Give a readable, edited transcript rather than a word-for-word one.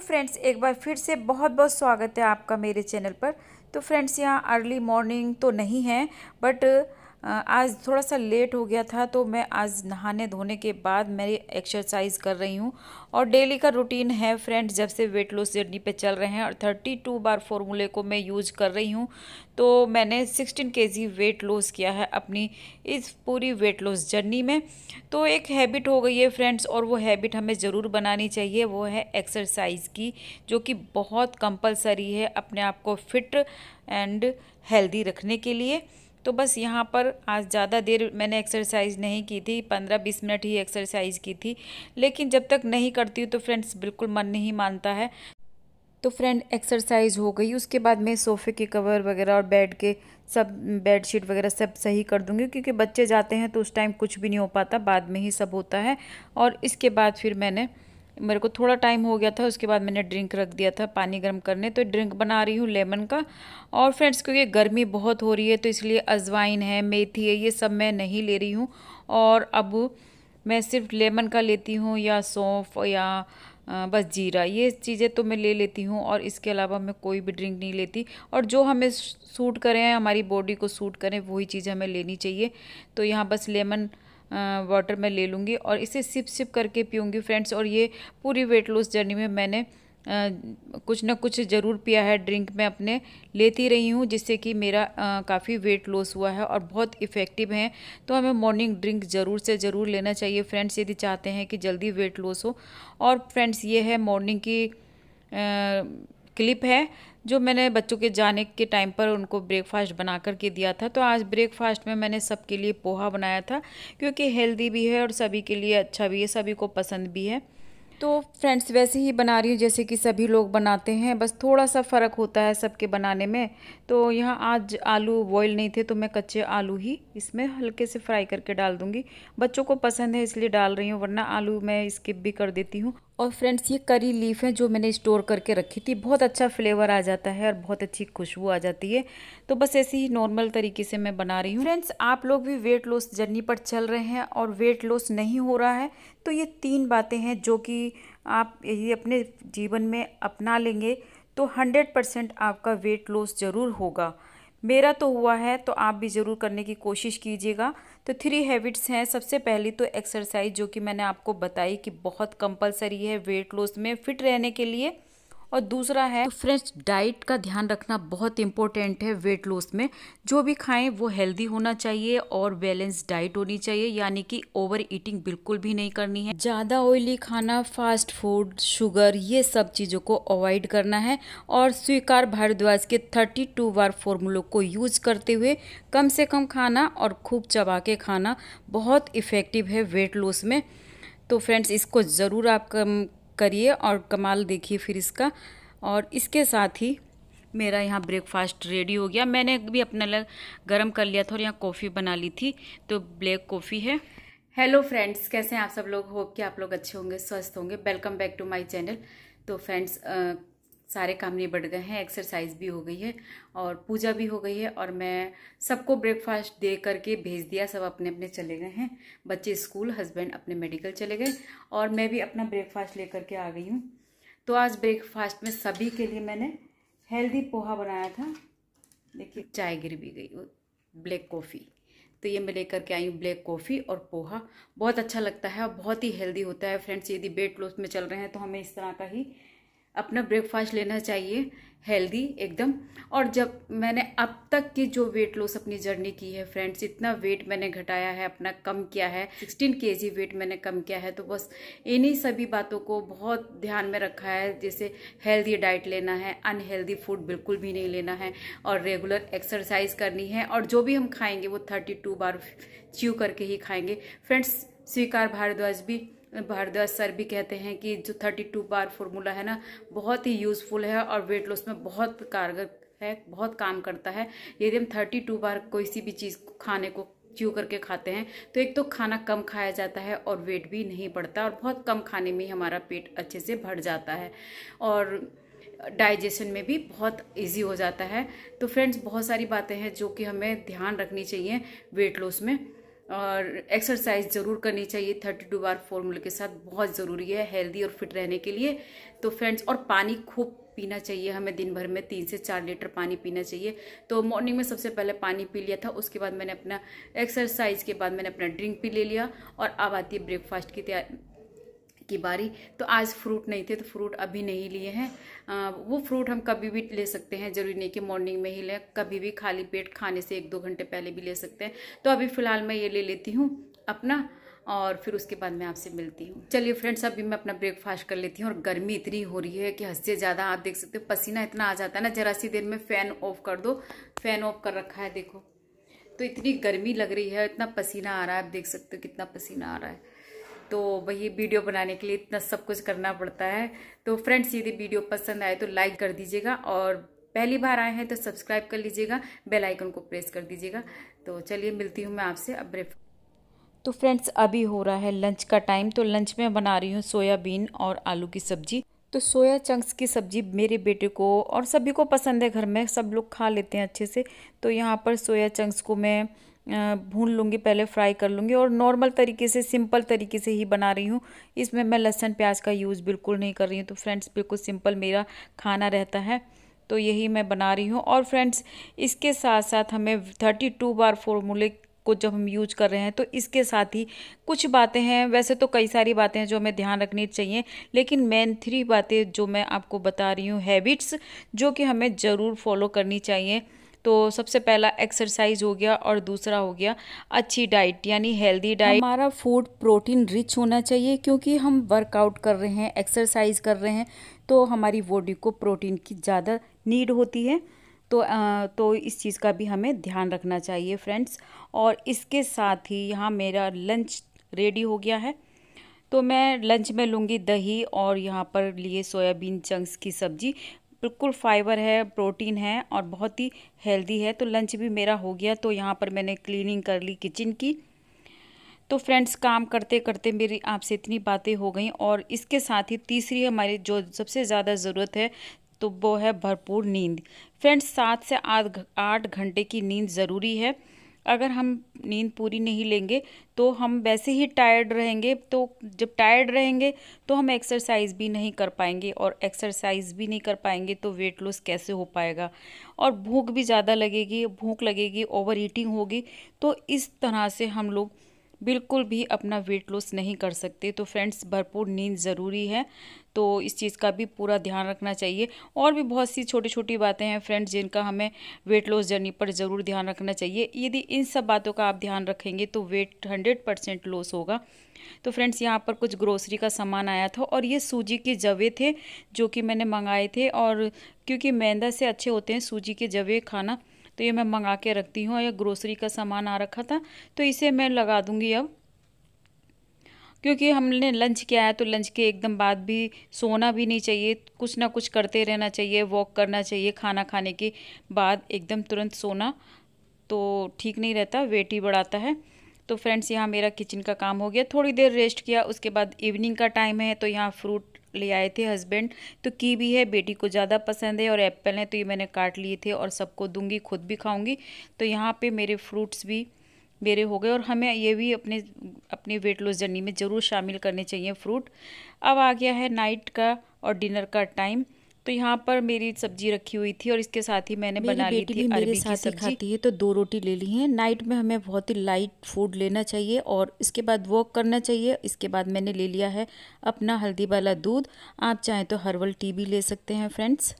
Friends, एक बार फिर से बहुत बहुत स्वागत है आपका मेरे चैनल पर। तो फ्रेंड्स, यहाँ अर्ली मॉर्निंग तो नहीं है, बट आज थोड़ा सा लेट हो गया था, तो मैं आज नहाने धोने के बाद मेरी एक्सरसाइज कर रही हूँ। और डेली का रूटीन है फ्रेंड्स, जब से वेट लॉस जर्नी पे चल रहे हैं और 32 बार फॉर्मूले को मैं यूज कर रही हूँ, तो मैंने 16 केजी वेट लॉस किया है अपनी इस पूरी वेट लॉस जर्नी में। तो एक हैबिट हो गई है फ्रेंड्स, और वो हैबिट हमें ज़रूर बनानी चाहिए, वो है एक्सरसाइज की, जो कि बहुत कंपलसरी है अपने आप को फिट एंड हेल्दी रखने के लिए। तो बस यहाँ पर आज ज़्यादा देर मैंने एक्सरसाइज नहीं की थी, 15-20 मिनट ही एक्सरसाइज की थी। लेकिन जब तक नहीं करती हूँ तो फ्रेंड्स बिल्कुल मन नहीं मानता है। तो फ्रेंड, एक्सरसाइज हो गई, उसके बाद मैं सोफ़े के कवर वगैरह और बेड के सब बेडशीट वगैरह सब सही कर दूंगी, क्योंकि बच्चे जाते हैं तो उस टाइम कुछ भी नहीं हो पाता, बाद में ही सब होता है। और इसके बाद फिर मेरे को थोड़ा टाइम हो गया था, उसके बाद मैंने ड्रिंक रख दिया था पानी गर्म करने, तो ड्रिंक बना रही हूँ लेमन का। और फ्रेंड्स, क्योंकि गर्मी बहुत हो रही है तो इसलिए अजवाइन है, मेथी है, ये सब मैं नहीं ले रही हूँ। और अब मैं सिर्फ लेमन का लेती हूँ, या सौंफ, या बस जीरा, ये चीज़ें तो मैं ले लेती हूँ। और इसके अलावा मैं कोई भी ड्रिंक नहीं लेती, और जो हमें सूट करें, हमारी बॉडी को सूट करें, वही चीज़ हमें लेनी चाहिए। तो यहाँ बस लेमन वाटर मैं ले लूँगी और इसे सिप सिप करके पीऊँगी फ्रेंड्स। और ये पूरी वेट लॉस जर्नी में मैंने कुछ ना कुछ ज़रूर पिया है, ड्रिंक मैं अपने लेती रही हूँ, जिससे कि मेरा काफ़ी वेट लॉस हुआ है और बहुत इफ़ेक्टिव हैं। तो हमें मॉर्निंग ड्रिंक ज़रूर से ज़रूर लेना चाहिए फ्रेंड्स, यदि चाहते हैं कि जल्दी वेट लॉस हो। और फ्रेंड्स, ये है मॉर्निंग की क्लिप है, जो मैंने बच्चों के जाने के टाइम पर उनको ब्रेकफास्ट बना करके दिया था। तो आज ब्रेकफास्ट में मैंने सबके लिए पोहा बनाया था, क्योंकि हेल्दी भी है और सभी के लिए अच्छा भी है, सभी को पसंद भी है। तो फ्रेंड्स, वैसे ही बना रही हूँ जैसे कि सभी लोग बनाते हैं, बस थोड़ा सा फ़र्क होता है सबके बनाने में। तो यहाँ आज आलू बॉयल नहीं थे, तो मैं कच्चे आलू ही इसमें हल्के से फ्राई करके डाल दूँगी। बच्चों को पसंद है इसलिए डाल रही हूँ, वरना आलू मैं स्किप भी कर देती हूँ। और फ्रेंड्स, ये करी लीफ है जो मैंने स्टोर करके रखी थी, बहुत अच्छा फ्लेवर आ जाता है और बहुत अच्छी खुशबू आ जाती है। तो बस ऐसे ही नॉर्मल तरीके से मैं बना रही हूँ। फ्रेंड्स, आप लोग भी वेट लॉस जर्नी पर चल रहे हैं और वेट लॉस नहीं हो रहा है, तो ये 3 बातें हैं जो कि आप ये अपने जीवन में अपना लेंगे तो 100% आपका वेट लॉस ज़रूर होगा। मेरा तो हुआ है, तो आप भी ज़रूर करने की कोशिश कीजिएगा। तो 3 हैबिट्स हैं। सबसे पहली तो एक्सरसाइज, जो कि मैंने आपको बताई कि बहुत कंपलसरी है वेट लॉस में फिट रहने के लिए। और दूसरा है तो फ्रेंड्स, डाइट का ध्यान रखना बहुत इंपॉर्टेंट है वेट लॉस में। जो भी खाएं वो हेल्दी होना चाहिए और बैलेंस डाइट होनी चाहिए, यानी कि ओवर ईटिंग बिल्कुल भी नहीं करनी है। ज़्यादा ऑयली खाना, फास्ट फूड, शुगर, ये सब चीज़ों को अवॉइड करना है। और स्वीकार भारद्वाज के 32 बार फॉर्मूलों को यूज करते हुए कम से कम खाना और खूब चबा के खाना बहुत इफ़ेक्टिव है वेट लॉस में। तो फ्रेंड्स, इसको ज़रूर आप करिए और कमाल देखिए फिर इसका। और इसके साथ ही मेरा यहाँ ब्रेकफास्ट रेडी हो गया। मैंने भी अपने लिए गरम कर लिया था और यहाँ कॉफ़ी बना ली थी, तो ब्लैक कॉफ़ी है। हेलो फ्रेंड्स, कैसे हैं आप सब लोग? होप कि आप लोग अच्छे होंगे, स्वस्थ होंगे। Welcome back to my channel. तो फ्रेंड्स, सारे काम निबट गए हैं, एक्सरसाइज भी हो गई है और पूजा भी हो गई है, और मैं सबको ब्रेकफास्ट दे करके भेज दिया। सब अपने अपने चले गए हैं, बच्चे स्कूल, हस्बैंड अपने मेडिकल चले गए, और मैं भी अपना ब्रेकफास्ट लेकर के आ गई हूँ। तो आज ब्रेकफास्ट में सभी के लिए मैंने हेल्दी पोहा बनाया था। देखिए, चाय गिर भी गई, ब्लैक कॉफ़ी। तो ये मैं लेकर के आई हूँ ब्लैक कॉफ़ी और पोहा। बहुत अच्छा लगता है और बहुत ही हेल्दी होता है फ्रेंड्स। यदि वेट लॉस में चल रहे हैं तो हमें इस तरह का ही अपना ब्रेकफास्ट लेना चाहिए, हेल्दी एकदम। और जब मैंने अब तक की जो वेट लॉस अपनी जर्नी की है फ्रेंड्स, इतना वेट मैंने घटाया है, अपना कम किया है, 16 केजी वेट मैंने कम किया है। तो बस इन्हीं सभी बातों को बहुत ध्यान में रखा है, जैसे हेल्दी डाइट लेना है, अनहेल्दी फूड बिल्कुल भी नहीं लेना है, और रेगुलर एक्सरसाइज करनी है। और जो भी हम खाएंगे वो 32 बार च्यू करके ही खाएंगे फ्रेंड्स। स्वीकार भारद्वाज सर भी कहते हैं कि जो 32 बार फॉर्मूला है ना, बहुत ही यूजफुल है और वेट लॉस में बहुत कारगर है, बहुत काम करता है। यदि हम 32 बार कोई सी भी चीज़ खाने को च्यू करके खाते हैं तो एक तो खाना कम खाया जाता है और वेट भी नहीं बढ़ता, और बहुत कम खाने में ही हमारा पेट अच्छे से भर जाता है और डाइजेशन में भी बहुत इजी हो जाता है। तो फ्रेंड्स, बहुत सारी बातें हैं जो कि हमें ध्यान रखनी चाहिए वेट लॉस में। और एक्सरसाइज ज़रूर करनी चाहिए 32 बार फॉर्मूले के साथ, बहुत ज़रूरी है हेल्दी और फिट रहने के लिए। तो फ्रेंड्स, और पानी खूब पीना चाहिए हमें, दिन भर में 3 से 4 लीटर पानी पीना चाहिए। तो मॉर्निंग में सबसे पहले पानी पी लिया था, उसके बाद मैंने अपना एक्सरसाइज के बाद मैंने अपना ड्रिंक भी ले लिया, और अब आती है ब्रेकफास्ट की बारी। तो आज फ्रूट नहीं थे तो फ्रूट अभी नहीं लिए हैं। वो फ्रूट हम कभी भी ले सकते हैं, जरूरी नहीं कि मॉर्निंग में ही लें, कभी भी खाली पेट खाने से 1-2 घंटे पहले भी ले सकते हैं। तो अभी फ़िलहाल मैं ये ले लेती हूँ अपना, और फिर उसके बाद मैं आपसे मिलती हूँ। चलिए फ्रेंड्स, अभी मैं अपना ब्रेकफास्ट कर लेती हूँ। और गर्मी इतनी हो रही है कि हद से ज़्यादा, आप देख सकते हो पसीना इतना आ जाता है ना, जरा सी देर में फ़ैन ऑफ कर दो। फ़ैन ऑफ कर रखा है देखो, तो इतनी गर्मी लग रही है, इतना पसीना आ रहा है, आप देख सकते हो कितना पसीना आ रहा है। तो वही वीडियो बनाने के लिए इतना सब कुछ करना पड़ता है। तो फ्रेंड्स, यदि वीडियो पसंद आए तो लाइक कर दीजिएगा, और पहली बार आए हैं तो सब्सक्राइब कर लीजिएगा, बेल आइकन को प्रेस कर दीजिएगा। तो चलिए मिलती हूँ मैं आपसे अब ब्रेक। तो फ्रेंड्स, अभी हो रहा है लंच का टाइम। तो लंच में बना रही हूँ सोयाबीन और आलू की सब्जी। तो सोया चंक्स की सब्जी मेरे बेटे को और सभी को पसंद है, घर में सब लोग खा लेते हैं अच्छे से। तो यहाँ पर सोया चंक्स को मैं भून लूँगी, पहले फ्राई कर लूँगी, और नॉर्मल तरीके से, सिंपल तरीके से ही बना रही हूँ। इसमें मैं लहसुन प्याज का यूज़ बिल्कुल नहीं कर रही हूँ। तो फ्रेंड्स, बिल्कुल सिंपल मेरा खाना रहता है, तो यही मैं बना रही हूँ। और फ्रेंड्स, इसके साथ साथ हमें 32 बार फॉर्मूले को जब हम यूज कर रहे हैं, तो इसके साथ ही कुछ बातें हैं, वैसे तो कई सारी बातें हैं जो हमें ध्यान रखनी चाहिए, लेकिन मेन 3 बातें जो मैं आपको बता रही हूँ, हैबिट्स जो कि हमें ज़रूर फॉलो करनी चाहिए। तो सबसे पहला एक्सरसाइज हो गया, और दूसरा हो गया अच्छी डाइट, यानी हेल्दी डाइट। हमारा फूड प्रोटीन रिच होना चाहिए, क्योंकि हम वर्कआउट कर रहे हैं, एक्सरसाइज कर रहे हैं, तो हमारी बॉडी को प्रोटीन की ज़्यादा नीड होती है। तो इस चीज़ का भी हमें ध्यान रखना चाहिए फ्रेंड्स। और इसके साथ ही यहाँ मेरा लंच रेडी हो गया है। तो मैं लंच में लूँगी दही, और यहाँ पर लिए सोयाबीन चंक्स की सब्ज़ी। बिल्कुल फाइबर है, प्रोटीन है, और बहुत ही हेल्दी है। तो लंच भी मेरा हो गया। तो यहाँ पर मैंने क्लीनिंग कर ली किचन की। तो फ्रेंड्स, काम करते करते मेरी आपसे इतनी बातें हो गई। और इसके साथ ही तीसरी हमारी जो सबसे ज़्यादा ज़रूरत है, तो वो है भरपूर नींद। फ्रेंड्स, 7 से 8 घंटे की नींद ज़रूरी है। अगर हम नींद पूरी नहीं लेंगे तो हम वैसे ही टायर्ड रहेंगे। तो जब टायर्ड रहेंगे तो हम एक्सरसाइज भी नहीं कर पाएंगे, और एक्सरसाइज भी नहीं कर पाएंगे तो वेट लॉस कैसे हो पाएगा। और भूख भी ज़्यादा लगेगी, भूख लगेगी, ओवर ईटिंग होगी। तो इस तरह से हम लोग बिल्कुल भी अपना वेट लॉस नहीं कर सकते। तो फ्रेंड्स, भरपूर नींद ज़रूरी है, तो इस चीज़ का भी पूरा ध्यान रखना चाहिए। और भी बहुत सी छोटी छोटी बातें हैं फ्रेंड्स, जिनका हमें वेट लॉस जर्नी पर ज़रूर ध्यान रखना चाहिए। यदि इन सब बातों का आप ध्यान रखेंगे तो वेट 100% लॉस होगा। तो फ्रेंड्स, यहाँ पर कुछ ग्रोसरी का सामान आया था, और ये सूजी के जवे थे जो कि मैंने मंगाए थे। और क्योंकि मैदा से अच्छे होते हैं सूजी के जवे खाना, तो ये मैं मंगा के रखती हूँ। और ये ग्रोसरी का सामान आ रखा था, तो इसे मैं लगा दूँगी अब, क्योंकि हमने लंच किया है। तो लंच के एकदम बाद भी सोना भी नहीं चाहिए, कुछ ना कुछ करते रहना चाहिए, वॉक करना चाहिए। खाना खाने के बाद एकदम तुरंत सोना तो ठीक नहीं रहता, वेट ही बढ़ाता है। तो फ्रेंड्स, यहाँ मेरा किचन का काम हो गया, थोड़ी देर रेस्ट किया। उसके बाद इवनिंग का टाइम है, तो यहाँ फ्रूट ले आए थे हस्बैंड। तो कीवी है, बेटी को ज़्यादा पसंद है, और एप्पल है, तो ये मैंने काट लिए थे और सबको दूंगी, खुद भी खाऊंगी। तो यहाँ पे मेरे फ्रूट्स भी मेरे हो गए। और हमें ये भी अपने वेट लॉस जर्नी में ज़रूर शामिल करने चाहिए फ्रूट। अब आ गया है नाइट का और डिनर का टाइम। तो यहाँ पर मेरी सब्जी रखी हुई थी, और इसके साथ ही मैंने बना ली थी अरबी की सब्जी। खाती है तो 2 रोटी ले ली हैं। नाइट में हमें बहुत ही लाइट फूड लेना चाहिए, और इसके बाद वॉक करना चाहिए। इसके बाद मैंने ले लिया है अपना हल्दी वाला दूध। आप चाहें तो हर्बल टी भी ले सकते हैं फ्रेंड्स।